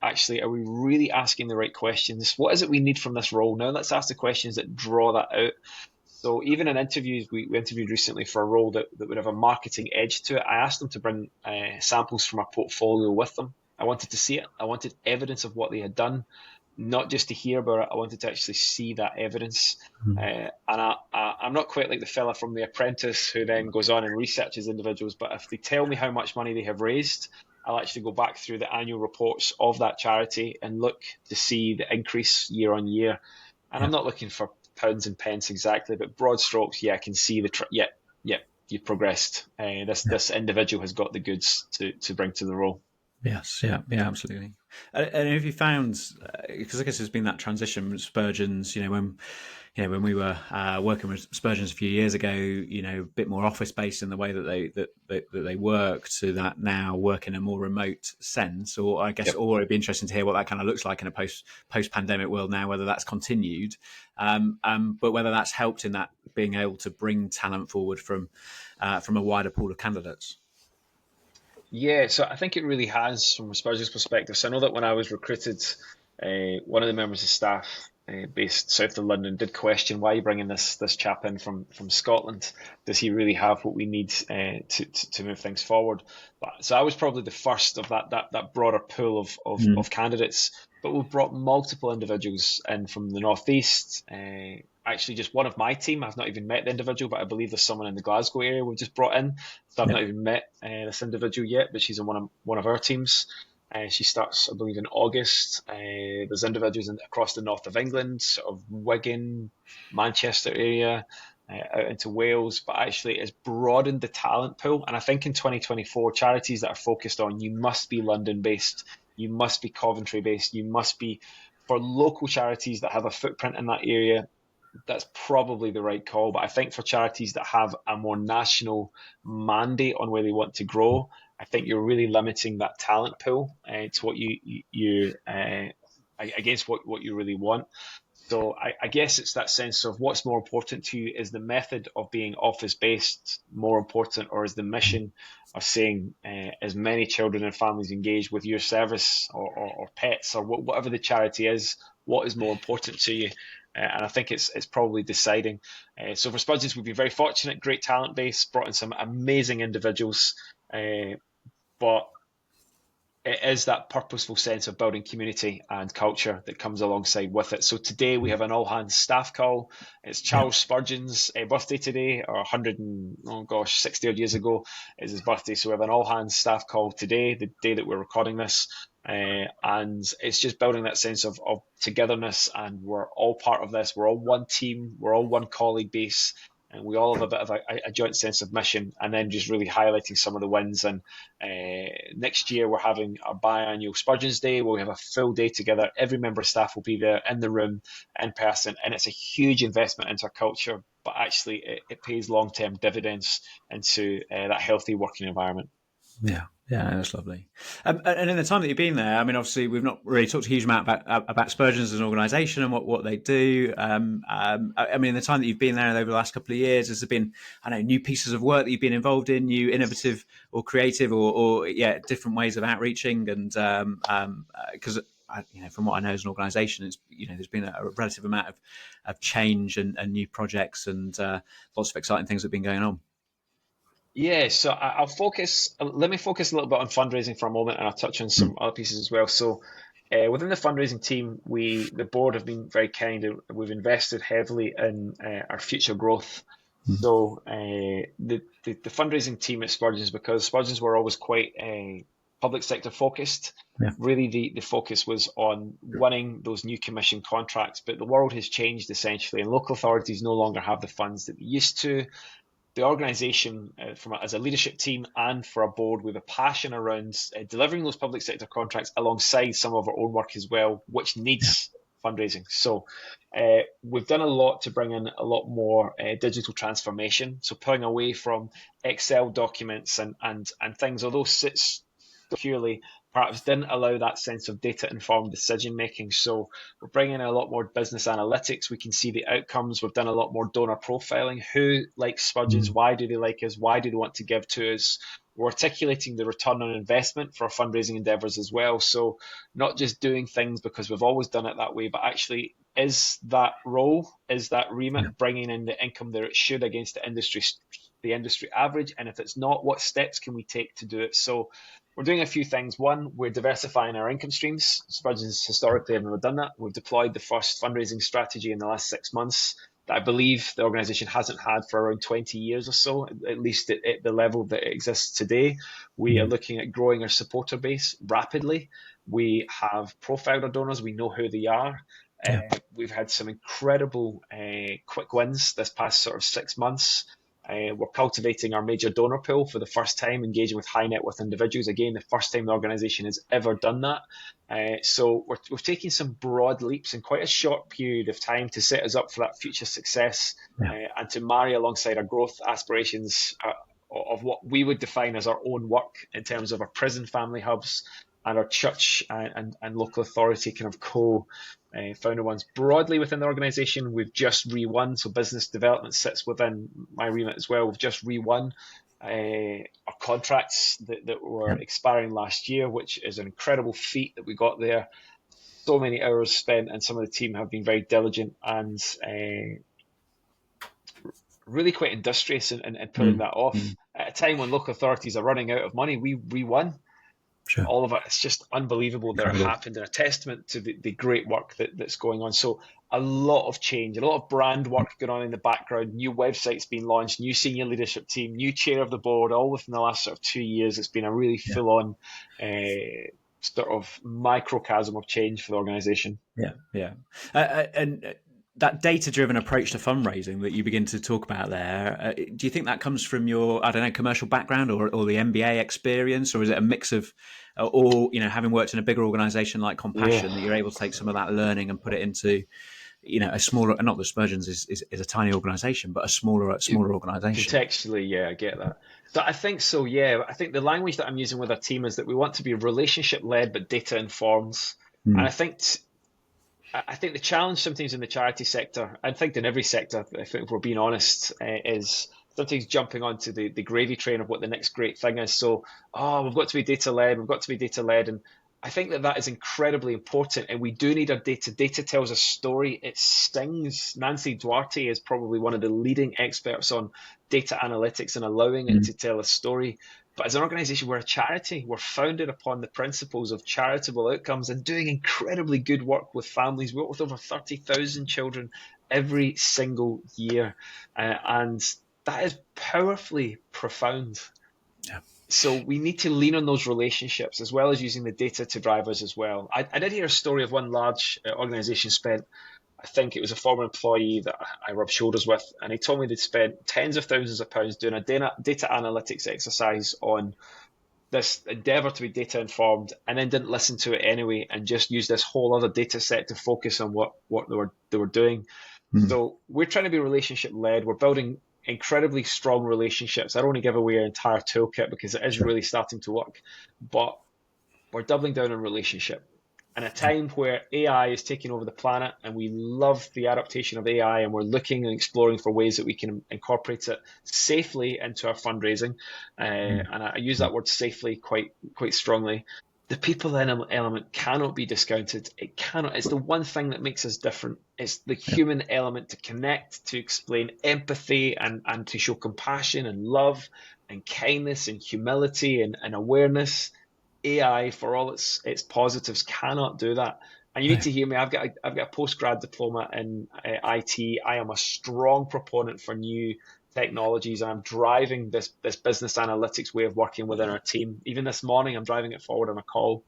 actually, are we really asking the right questions? What is it we need from this role? Now let's ask the questions that draw that out. So even in interviews, we interviewed recently for a role that would have a marketing edge to it. I asked them to bring samples from our portfolio with them. I wanted to see it. I wanted evidence of what they had done, not just to hear about it. I wanted to actually see that evidence. And I'm not quite like the fella from The Apprentice who then goes on and researches individuals. But if they tell me how much money they have raised, I'll actually go back through the annual reports of that charity and look to see the increase year on year. And I'm not looking for pounds and pence exactly, but broad strokes, I can see you've progressed. This individual has got the goods to bring to the role.
Yes, absolutely. And have you found, because I guess there's been that transition with Spurgeons, when we were working with Spurgeons a few years ago, a bit more office based in the way that they work, to that now work in a more remote sense, or I guess, or it'd be interesting to hear what that kind of looks like in a post pandemic world now, whether that's continued, but whether that's helped in that being able to bring talent forward from a wider pool of candidates.
Yeah, so I think it really has from a Spurgeon's perspective. So I know that when I was recruited, one of the members of staff based south of London did question, why are you bringing this chap in from Scotland? Does he really have what we need to move things forward? So I was probably the first of that broader pool of candidates, but we've brought multiple individuals in from the Northeast. Actually, just one of my team. I've not even met the individual, but I believe there's someone in the Glasgow area we've just brought in. So I've not even met this individual yet, but she's in one of our teams. She starts, I believe, in August. There's individuals across the north of England, sort of Wigan, Manchester area, out into Wales, but actually it's broadened the talent pool. And I think in 2024, charities that are focused on, you must be London-based, you must be Coventry-based, you must be, for local charities that have a footprint in that area, that's probably the right call. But I think for charities that have a more national mandate on where they want to grow, I think you're really limiting that talent pool to what you against what you really want. So I guess it's that sense of what's more important to you. Is the method of being office-based more important, or is the mission of seeing as many children and families engaged with your service or pets or whatever the charity is? What is more important to you? And I think it's probably deciding. So for Spurgeons, we've been very fortunate, great talent base, brought in some amazing individuals, but it is that purposeful sense of building community and culture that comes alongside with it. So today we have an all-hands staff call. It's Charles Spurgeon's birthday today, or 60 odd years ago is his birthday. So we have an all-hands staff call today, the day that we're recording this. And it's just building that sense of togetherness, and we're all part of this. We're all one team. We're all one colleague base. And we all have a bit of a joint sense of mission, and then just really highlighting some of the wins. And next year we're having our biannual Spurgeons Day, where we have a full day together. Every member of staff will be there in the room, in person, and it's a huge investment into our culture, but actually it pays long-term dividends into that healthy working environment.
Yeah, that's lovely. And in the time that you've been there, I mean, obviously, we've not really talked a huge amount about Spurgeons as an organisation and what they do. I mean, in the time that you've been there over the last couple of years, has there been, new pieces of work that you've been involved in, new innovative or creative or different ways of outreaching? And because from what I know as an organisation, it's there's been a relative amount of change and new projects and lots of exciting things that have been going on.
Yeah, so let me focus a little bit on fundraising for a moment, and I'll touch on some other pieces as well. So within the fundraising team, the board have been very kind, and we've invested heavily in our future growth. So the fundraising team at Spurgeons, because Spurgeons were always quite public sector focused, really the focus was on winning those new commission contracts. But the world has changed essentially, and local authorities no longer have the funds that they used to. The organisation, as a leadership team and for our board, we have a passion around delivering those public sector contracts alongside some of our own work as well, which needs fundraising. So we've done a lot to bring in a lot more digital transformation. So pulling away from Excel documents and things, although sits securely, perhaps didn't allow that sense of data-informed decision-making. So we're bringing in a lot more business analytics. We can see the outcomes. We've done a lot more donor profiling. Who likes Spurgeons? Why do they like us? Why do they want to give to us? We're articulating the return on investment for our fundraising endeavours as well. So not just doing things because we've always done it that way, but actually is that role, is that remit bringing in the income that it should against the industry average? And if it's not, what steps can we take to do it? So we're doing a few things. One, we're diversifying our income streams. Spurgeons historically have never done that. We've deployed the first fundraising strategy in the last 6 months that I believe the organisation hasn't had for around 20 years or so, at least at the level that it exists today. We are looking at growing our supporter base rapidly. We have profiled our donors. We know who they are. We've had some incredible quick wins this past sort of 6 months. We're cultivating our major donor pool for the first time, engaging with high net worth individuals. Again, the first time the organisation has ever done that. So we're taking some broad leaps in quite a short period of time to set us up for that future success and to marry alongside our growth aspirations of what we would define as our own work in terms of our prison family hubs and our church and local authority kind of co-founder ones. Broadly within the organisation, we've just re-won, so business development sits within my remit as well. We've just re-won our contracts that were expiring last year, which is an incredible feat that we got there. So many hours spent, and some of the team have been very diligent and really quite industrious in pulling that off. At a time when local authorities are running out of money, we re-won.
Sure.
All of it. It's just unbelievable that it happened, and a testament to the great work that's going on. So a lot of change, a lot of brand work going on in the background, new websites being launched, new senior leadership team, new chair of the board, all within the last sort of 2 years. It's been a really full-on sort of microcosm of change for the organisation.
And that data-driven approach to fundraising that you begin to talk about there, do you think that comes from your, commercial background or the MBA experience, or is it a mix of, or having worked in a bigger organisation like Compassion, that you're able to take some of that learning and put it into, a smaller, not that Spurgeons is a tiny organisation, but a smaller organisation.
Contextually, I get that. So I think so, I think the language that I'm using with our team is that we want to be relationship-led but data-informed. And I think I think the challenge sometimes in the charity sector, I think in every sector, if we're being honest, is sometimes jumping onto the gravy train of what the next great thing is. So, we've got to be data led, we've got to be data led. And I think that is incredibly important. And we do need our data. Data tells a story, it stings. Nancy Duarte is probably one of the leading experts on data analytics and allowing it to tell a story. But as an organization, we're a charity. We're founded upon the principles of charitable outcomes and doing incredibly good work with families. We work with over 30,000 children every single year. And that is powerfully profound.
Yeah.
So we need to lean on those relationships as well as using the data to drive us as well. I did hear a story of one large organization spent, I think it was a former employee that I rubbed shoulders with, and he told me they'd spent tens of thousands of pounds doing a data analytics exercise on this endeavor to be data informed, and then didn't listen to it anyway, and just used this whole other data set to focus on what they were doing. So we're trying to be relationship led. We're building incredibly strong relationships. I don't want to give away our entire toolkit because it is really starting to work, but we're doubling down on relationship. In a time where AI is taking over the planet, and we love the adaptation of AI, and we're looking and exploring for ways that we can incorporate it safely into our fundraising, and I use that word safely quite strongly. The people element cannot be discounted. It cannot. It's the one thing that makes us different. It's the human element to connect, to explain empathy, and to show compassion and love and kindness and humility and awareness. AI, for all its positives, cannot do that. And you need to hear me. I've got a postgrad diploma in IT. I am a strong proponent for new technologies, and I'm driving this business analytics way of working within our team. Even this morning, I'm driving it forward on a call.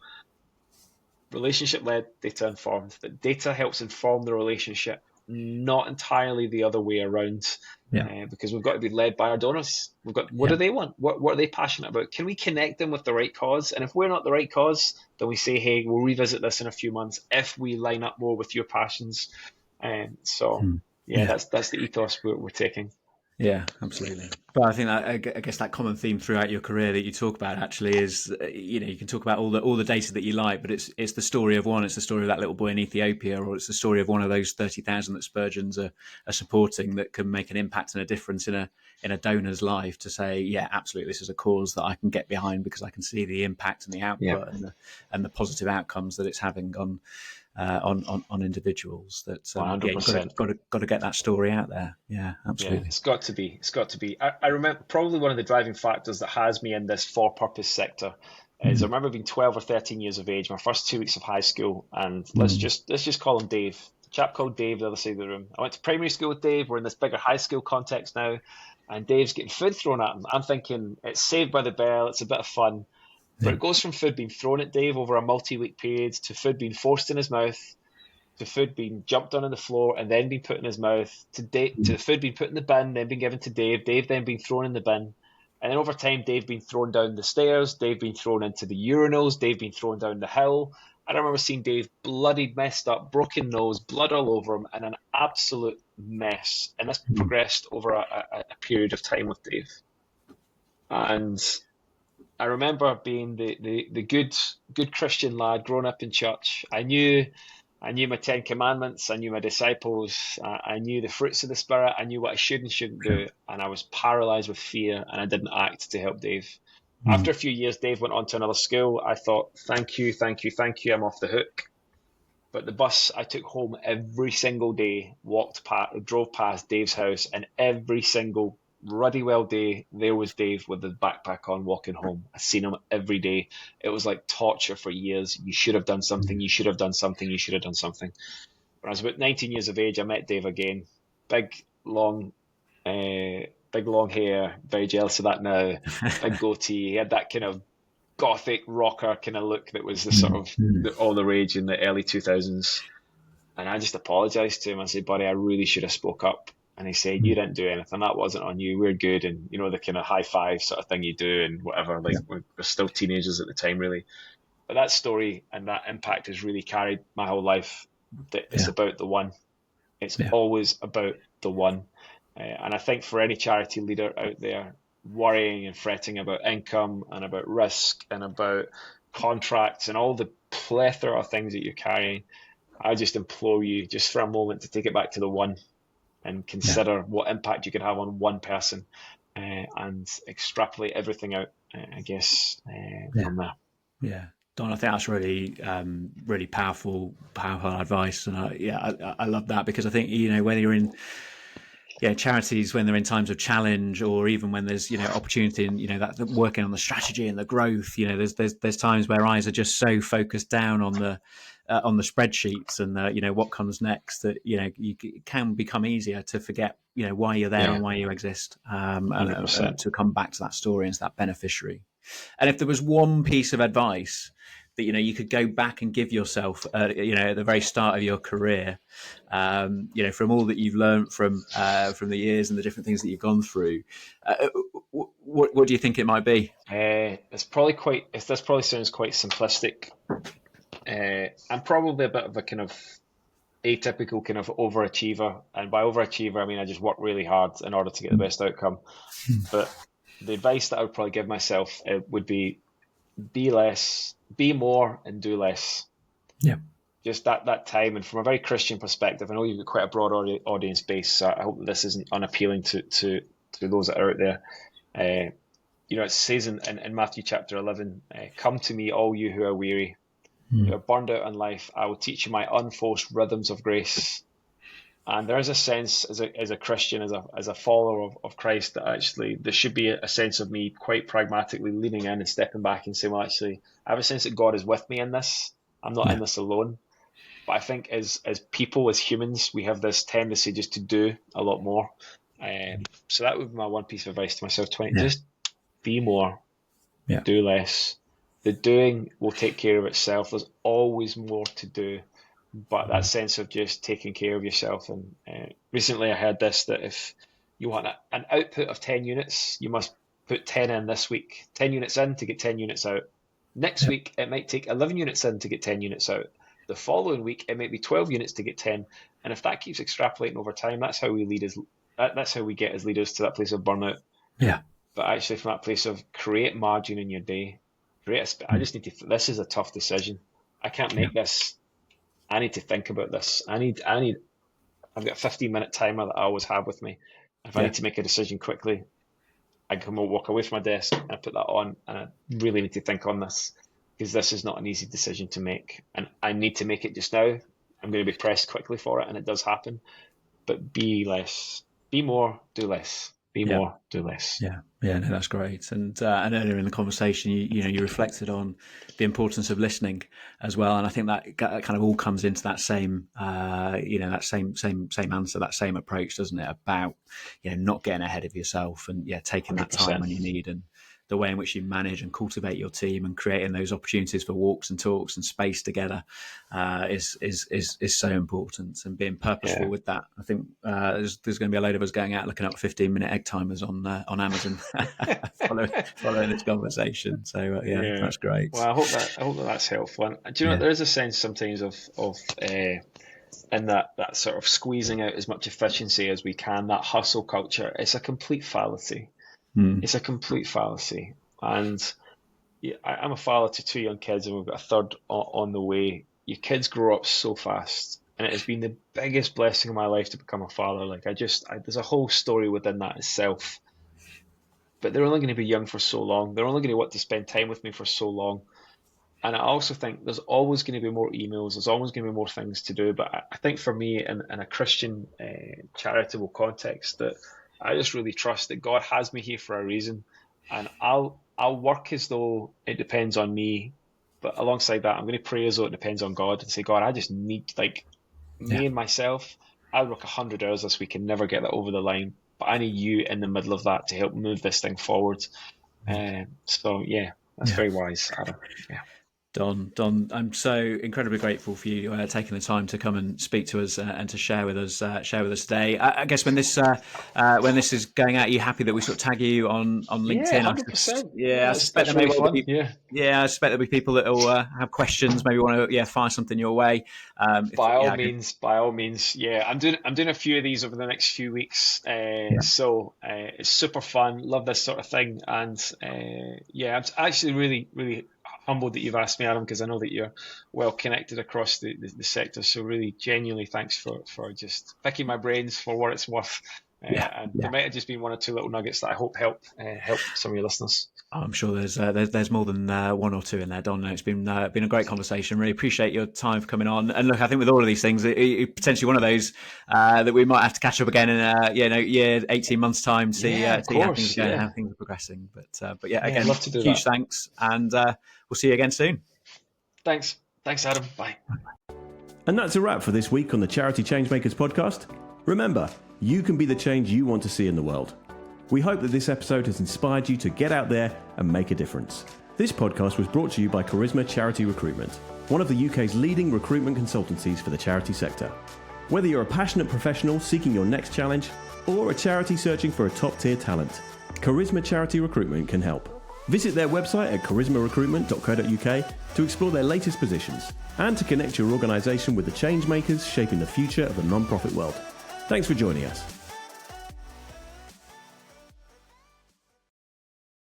Relationship led, data informed. That data helps inform the relationship, not entirely the other way around. Because we've got to be led by our donors. We've got, what do they want? What are they passionate about? Can we connect them with the right cause? And if we're not the right cause, then we say, hey, we'll revisit this in a few months if we line up more with your passions. That's the ethos we're taking.
Yeah, absolutely. But I think that, I guess that common theme throughout your career that you talk about actually is, you can talk about all the data that you like, but it's the story of one. It's the story of that little boy in Ethiopia, or it's the story of one of those 30,000 that Spurgeons are supporting that can make an impact and a difference in a donor's life. To say, yeah, absolutely, this is a cause that I can get behind because I can see the impact and the output and the positive outcomes that it's having on individuals. That
100%.
Got to get that story out there. Yeah, absolutely.
Yeah, it's got to be. I remember probably one of the driving factors that has me in this for-purpose sector is I remember being 12 or 13 years of age, my first 2 weeks of high school, and let's just call him Dave. A chap called Dave, the other side of the room. I went to primary school with Dave. We're in this bigger high school context now, and Dave's getting food thrown at him. I'm thinking it's Saved by the Bell. It's a bit of fun. But it goes from food being thrown at Dave over a multi-week period to food being forced in his mouth, to food being jumped on the floor and then being put in his mouth, to the food being put in the bin, then being given to Dave, Dave then being thrown in the bin. And then over time, Dave being thrown down the stairs, Dave being thrown into the urinals, Dave being thrown down the hill. I remember seeing Dave bloodied, messed up, broken nose, blood all over him, and an absolute mess. And this progressed over a period of time with Dave. And I remember being the good Christian lad growing up in church. I knew my 10 Commandments. I knew my disciples. I knew the fruits of the Spirit. I knew what I should and shouldn't do. And I was paralyzed with fear, and I didn't act to help Dave. After a few years, Dave went on to another school. I thought, thank you. I'm off the hook. But the bus I took home every single day drove past Dave's house, and every single ruddy well day, there was Dave with his backpack on walking home. I seen him every day. It was like torture for years. You should have done something. You should have done something. You should have done something. When I was about 19 years of age, I met Dave again. Big long hair. Very jealous of that now. Big goatee. He had that kind of gothic rocker kind of look that was the sort of all the rage in the early 2000s. And I just apologized to him. I said, buddy, I really should have spoke up. And he said, you didn't do anything. That wasn't on you. We're good. And, the kind of high five sort of thing you do and whatever. Like, we're still teenagers at the time, really. But that story and that impact has really carried my whole life. It's about the one. It's always about the one. And I think for any charity leader out there worrying and fretting about income and about risk and about contracts and all the plethora of things that you're carrying, I just implore you just for a moment to take it back to the one and consider what impact you could have on one person, and extrapolate everything out, I guess, from there.
Yeah. Don, I think that's really, really powerful advice, and I love that, because I think, whether you're in charities, when they're in times of challenge, or even when there's opportunity, and that working on the strategy and the growth, there's times where eyes are just so focused down on the spreadsheets and what comes next, that it can become easier to forget why you're there and why you exist, and to come back to that story and to that beneficiary. And if there was one piece of advice that you could go back and give yourself, at the very start of your career, from all that you've learned from the years and the different things that you've gone through, what do you think it might be?
This probably sounds quite simplistic. I'm probably a bit of a kind of atypical kind of overachiever, and by overachiever I mean I just work really hard in order to get the best outcome. But the advice that I would probably give myself would be less, be more, and do less.
Yeah.
Just that time. And from a very Christian perspective, I know you've got quite a broad audience base, so I hope this isn't unappealing to those that are out there. It says in Matthew chapter 11, come to me, all you who are weary, who are burned out in life. I will teach you my unforced rhythms of grace. And there is a sense as a Christian, as a follower of Christ, that actually there should be a sense of me quite pragmatically leaning in and stepping back and saying, well, actually, I have a sense that God is with me in this. I'm not in this alone. But I think as people, as humans, we have this tendency just to do a lot more. So that would be my one piece of advice to myself, just be more, do less. The doing will take care of itself. There's always more to do. But that sense of just taking care of yourself. And recently I heard this, that if you want an output of 10 units, you must put 10 in this week, 10 units in to get 10 units out. Next week, it might take 11 units in to get 10 units out. The following week, it might be 12 units to get 10. And if that keeps extrapolating over time, that's how we that's how we get as leaders to that place of burnout.
Yeah.
But actually from that place of create margin in your day, I just need to, this is a tough decision. I can't make this. I need to think about this. I've got a 15-minute timer that I always have with me. If I need to make a decision quickly, I can walk away from my desk and I put that on, and I really need to think on this, because this is not an easy decision to make. And I need to make it just now. I'm going to be pressed quickly for it, and it does happen. But be less, be more, do less. Be more, do less.
No, that's great. And earlier in the conversation, you reflected on the importance of listening as well. And I think that kind of all comes into that same, that same answer, that same approach, doesn't it? About not getting ahead of yourself, and taking that time when you need, and the way in which you manage and cultivate your team and creating those opportunities for walks and talks and space together is so important, and being purposeful with that. I think there's going to be a load of us going out looking up 15-minute egg timers on Amazon following this conversation. So that's great.
Well, I hope that's helpful. And do you know there is a sense sometimes of in that sort of squeezing out as much efficiency as we can, that hustle culture. It's a complete fallacy. It's a complete fallacy. And I'm a father to 2 young kids, and we've got a third on the way. Your kids grow up so fast, and it has been the biggest blessing of my life to become a father. Like there's a whole story within that itself. But they're only going to be young for so long. They're only going to want to spend time with me for so long. And I also think there's always going to be more emails. There's always going to be more things to do. But I think for me, in a Christian charitable context, that I just really trust that God has me here for a reason, and I'll work as though it depends on me, but alongside that, I'm going to pray as though it depends on God, and say, God, I just need, me and myself, I'll work 100 hours this week and never get that over the line, but I need you in the middle of that to help move this thing forward. So that's very wise, Adam.
Don, I'm so incredibly grateful for you taking the time to come and speak to us and to share with us today. I guess when this is going out, are you happy that we sort of tag you on LinkedIn?
100%.
I suspect there may well be. I suspect there'll be people that will have questions, maybe want to fire something your way.
By all means. Yeah, I'm doing a few of these over the next few weeks. So it's super fun. Love this sort of thing, and I'm actually really, really humbled that you've asked me, Adam, because I know that you're well connected across the sector. So really, genuinely, thanks for just picking my brains for what it's worth. There might have just been one or two little nuggets that I hope help some of your listeners.
I'm sure there's more than one or two in there, Don. It's been a great conversation. Really appreciate your time for coming on. And look, I think with all of these things, it's potentially one of those that we might have to catch up again in a year, 18 months time, see how things are going, how things are progressing. But again,
love to do
huge thanks, and we'll see you again soon.
Thanks, Adam. Bye.
And that's a wrap for this week on the Charity Changemakers podcast. Remember, you can be the change you want to see in the world. We hope that this episode has inspired you to get out there and make a difference. This podcast was brought to you by Charisma Charity Recruitment, one of the UK's leading recruitment consultancies for the charity sector. Whether you're a passionate professional seeking your next challenge or a charity searching for a top-tier talent, Charisma Charity Recruitment can help. Visit their website at charismarecruitment.co.uk to explore their latest positions and to connect your organisation with the change makers shaping the future of the non-profit world. Thanks for joining us.